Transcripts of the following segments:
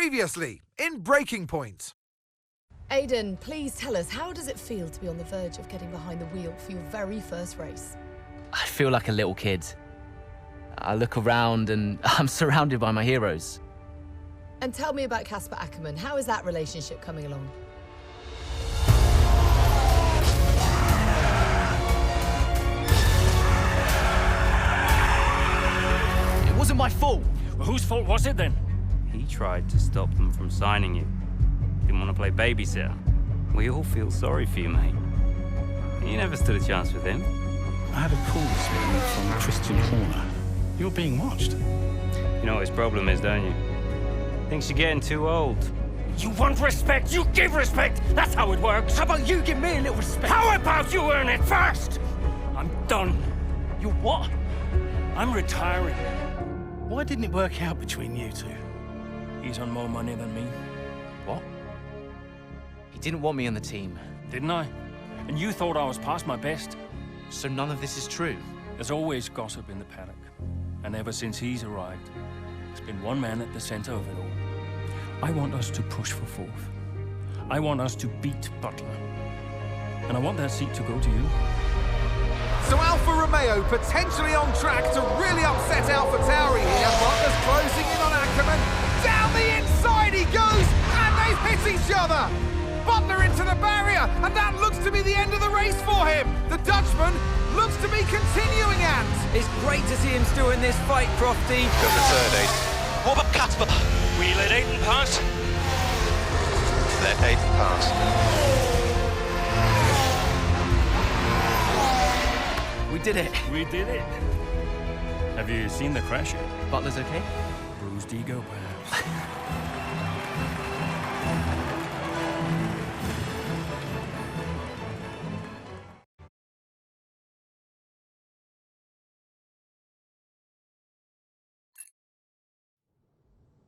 Previously, in Breaking Point. Aiden, please tell us, how does it feel to be on the verge of getting behind the wheel for your very first race? I feel like a little kid. I look around and I'm surrounded by my heroes. And tell me about Casper Ackerman. How is that relationship coming along? It wasn't my fault. Well, whose fault was it then? He tried to stop them from signing you. Didn't want to play babysitter. We all feel sorry for you, mate. You never stood a chance with him. I had a call this morning from Christian Horner. You're being watched. You know what his problem is, don't you? Thinks you're getting too old. You want respect, you give respect! That's how it works! How about you give me a little respect? How about you earn it first? I'm done. You what? I'm retiring. Why didn't it work out between you two? He's on more money than me. What? He didn't want me on the team. Didn't I? And you thought I was past my best? So none of this is true? There's always gossip in the paddock. And ever since he's arrived, there's been one man at the center of it all. I want us to push for fourth. I want us to beat Butler. And I want that seat to go to you. So Alfa Romeo potentially on track to really upset AlphaTauri here. Butler's closing in on Ackerman. Down the inside he goes, and they've hit each other. Butler into the barrier, and that looks to be the end of the race for him. The Dutchman looks to be continuing, and it's great to see him still in this fight, Crofty. Go for third, Aiden. What about Casper? We let Aiden pass. Let Aiden pass. We did it. We did it. Have you seen the crash yet? Butler's okay? Bruised ego, perhaps.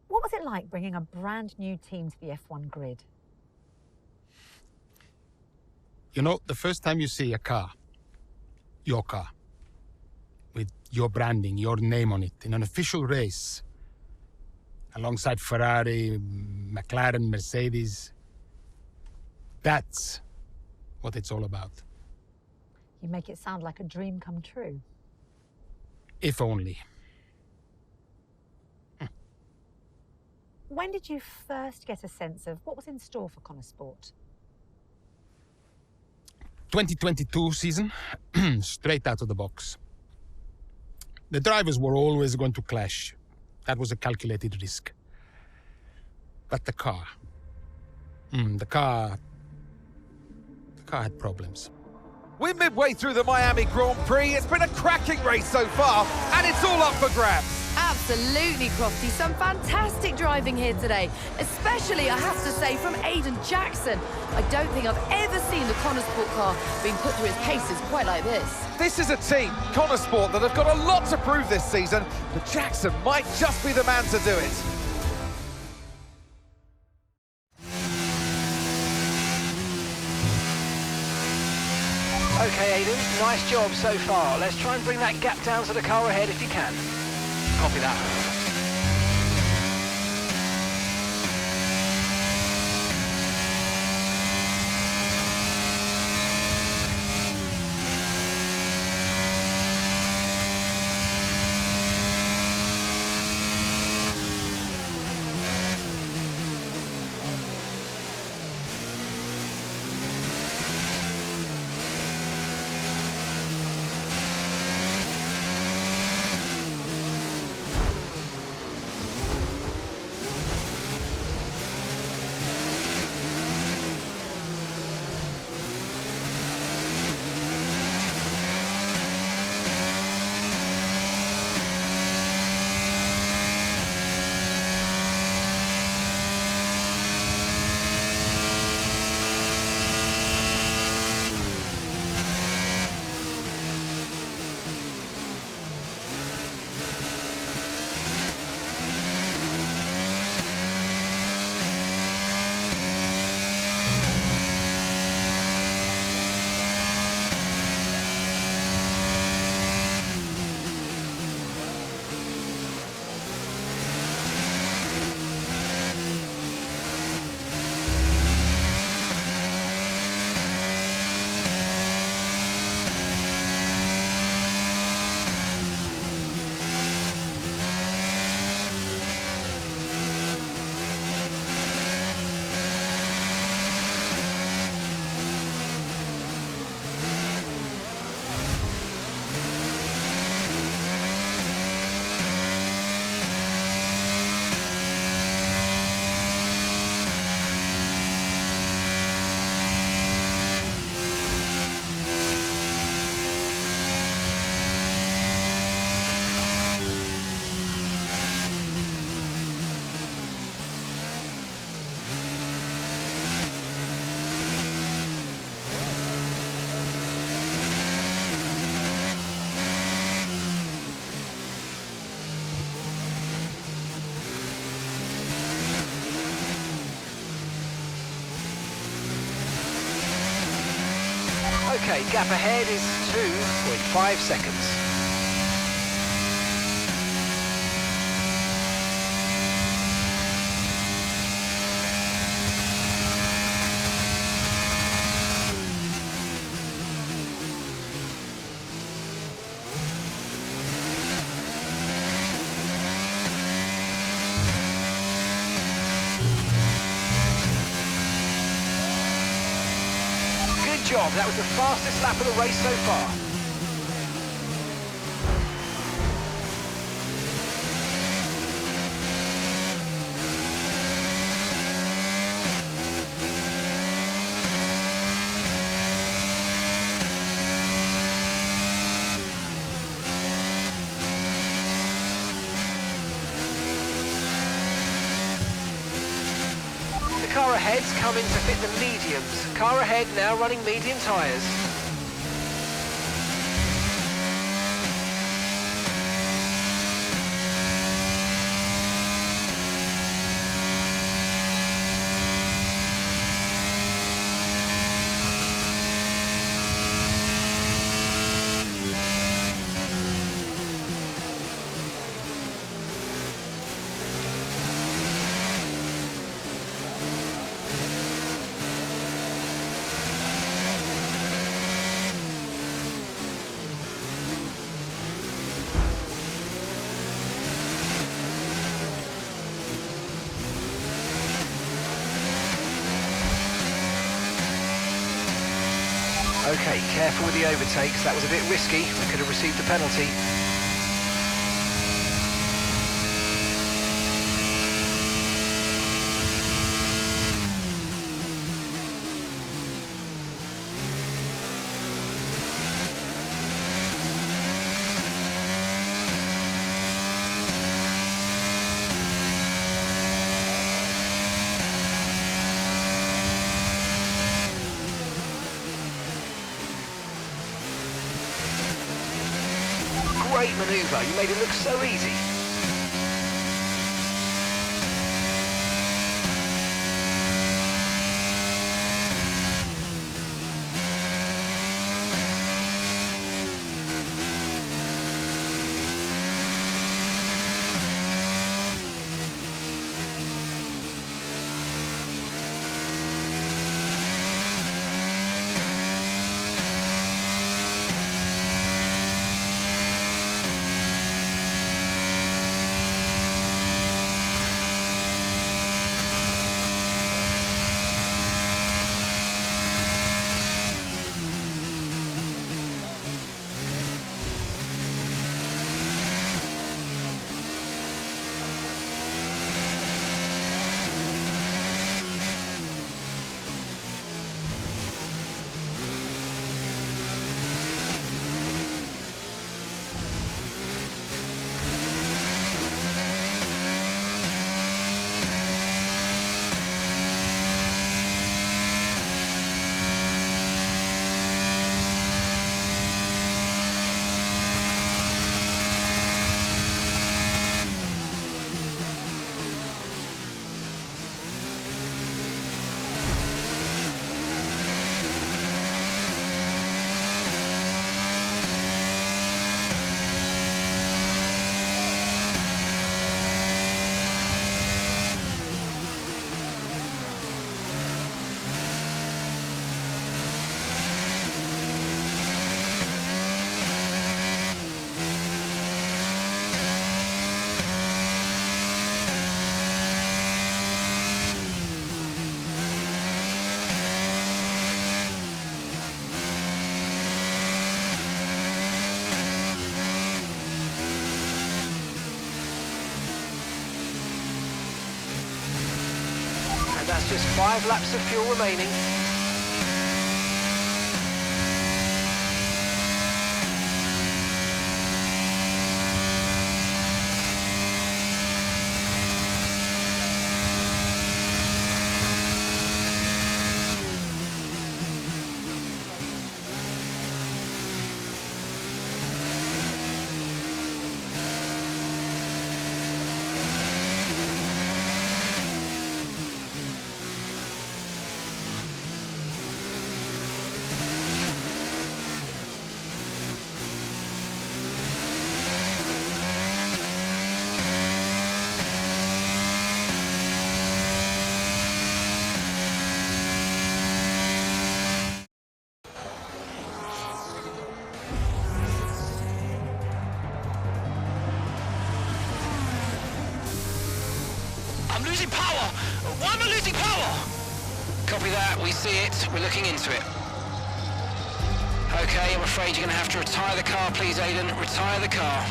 What was it like bringing a brand new team to the F1 grid? You know, the first time you see a car, your car, with your branding, your name on it, in an official race, alongside Ferrari, McLaren, Mercedes, that's what it's all about. You make it sound like a dream come true. If only. When did you first get a sense of what was in store for Konnersport? 2022 season, straight out of the box. The drivers were always going to clash. That was a calculated risk. But the car had problems. we're midway through the Miami Grand Prix. It's been a cracking race so far, and it's all up for grabs. Absolutely, Crofty. Some fantastic driving here today, especially, I have to say, from Aiden Jackson. I don't think I've ever seen the Konnersport car being put through its paces quite like this. This is a team, Konnersport, that have got a lot to prove this season, but Jackson might just be the man to do it. Okay, Aiden, nice job so far. Let's try and bring that gap down to the car ahead if you can. Copy that. Okay, gap ahead is 2.5 seconds. Good job, that was the fastest lap of the race so far. The car ahead's coming to fit the mediums. Car ahead now running medium tyres. Okay, careful with the overtakes, that was a bit risky, we could have received a penalty. Great manoeuvre, you made it look so easy. That's just 5 laps of fuel remaining. I'm losing power! Why am I losing power? Copy that, we see it. We're looking into it. Okay, I'm afraid you're gonna have to retire the car, please, Aiden. Retire the car.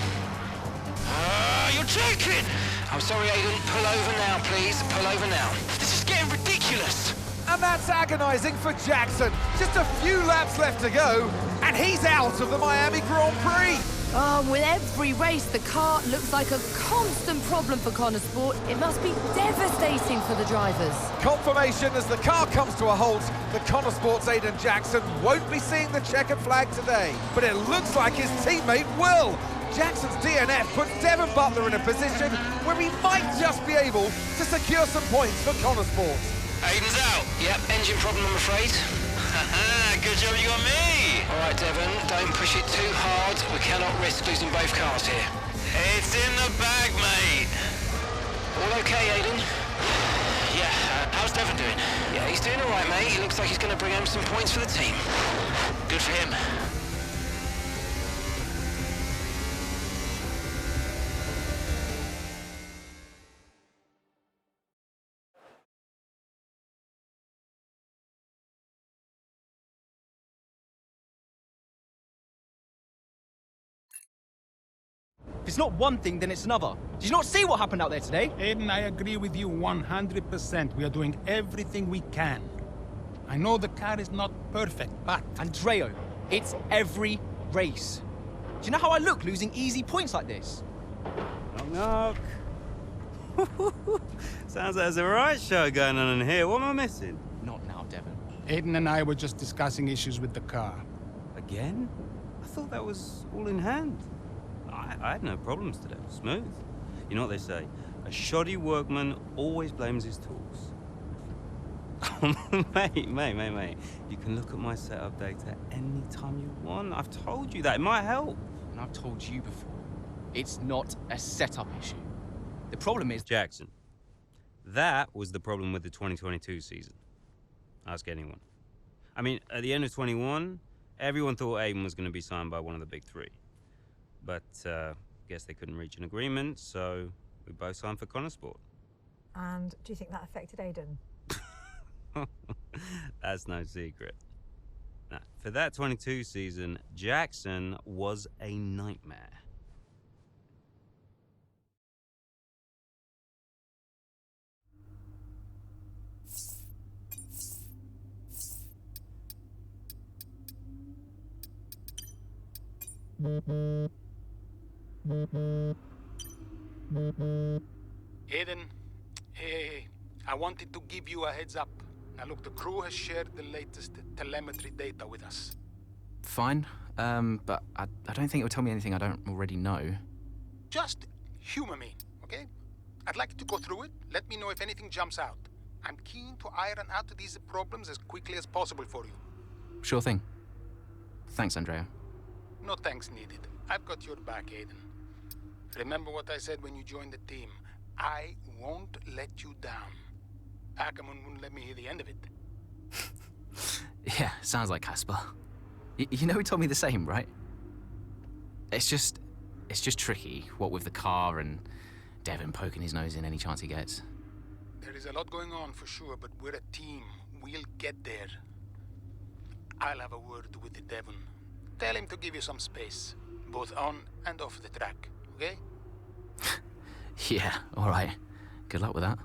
You're joking! I'm sorry, Aiden. Pull over now, please. Pull over now. This is getting ridiculous. And that's agonising for Jackson. Just a few laps left to go, and he's out of the Miami Grand Prix. Oh, with every race, the car looks like a constant problem for Konnersport. It must be devastating for the drivers. Confirmation as the car comes to a halt. The Konnersport's Aiden Jackson won't be seeing the checkered flag today, but it looks like his teammate will. Jackson's DNF puts Devon Butler in a position where he might just be able to secure some points for Konnersport. Aiden's out. Yep, engine problem, I'm afraid. Good job you got me. All right, Devon, don't push it too hard. We cannot risk losing both cars here. It's in the bag, mate. All okay, Aiden? Yeah, how's Devon doing? Yeah, he's doing all right, mate. He looks like he's going to bring home some points for the team. Good for him. If it's not one thing, then it's another. Did you not see what happened out there today? Aiden, I agree with you 100%. We are doing everything we can. I know the car is not perfect, but... Andreo, it's every race. Do you know how I look losing easy points like this? Knock, knock. Sounds like there's a right show going on in here. What am I missing? Not now, Devon. Aiden and I were just discussing issues with the car. Again? I thought that was all in hand. I had no problems today. Smooth. You know what they say? A shoddy workman always blames his tools. Mate. You can look at my setup data anytime you want. I've told you that. It might help. And I've told you before, it's not a setup issue. The problem is... Jackson. That was the problem with the 2022 season. Ask anyone. I mean, at the end of 21, everyone thought Aiden was going to be signed by one of the big three. But, guess they couldn't reach an agreement, so we both signed for Konnersport. And do you think that affected Aiden? That's no secret. Now, for that 22 season, Jackson was a nightmare. Aiden, hey, I wanted to give you a heads up. Now look, the crew has shared the latest telemetry data with us. Fine, but I don't think it will tell me anything I don't already know. Just humor me, okay? I'd like to go through it. Let me know if anything jumps out. I'm keen to iron out these problems as quickly as possible for you. Sure thing. Thanks, Andrea. No thanks needed. I've got your back, Aiden. Remember what I said when you joined the team. I won't let you down. Ackerman wouldn't let me hear the end of it. Yeah, sounds like Casper. You know he told me the same, right? It's just tricky, what with the car and Devon poking his nose in any chance he gets. There is a lot going on for sure, but we're a team. We'll get there. I'll have a word with Devon. Tell him to give you some space, both on and off the track, okay? Yeah, all right. Good luck with that.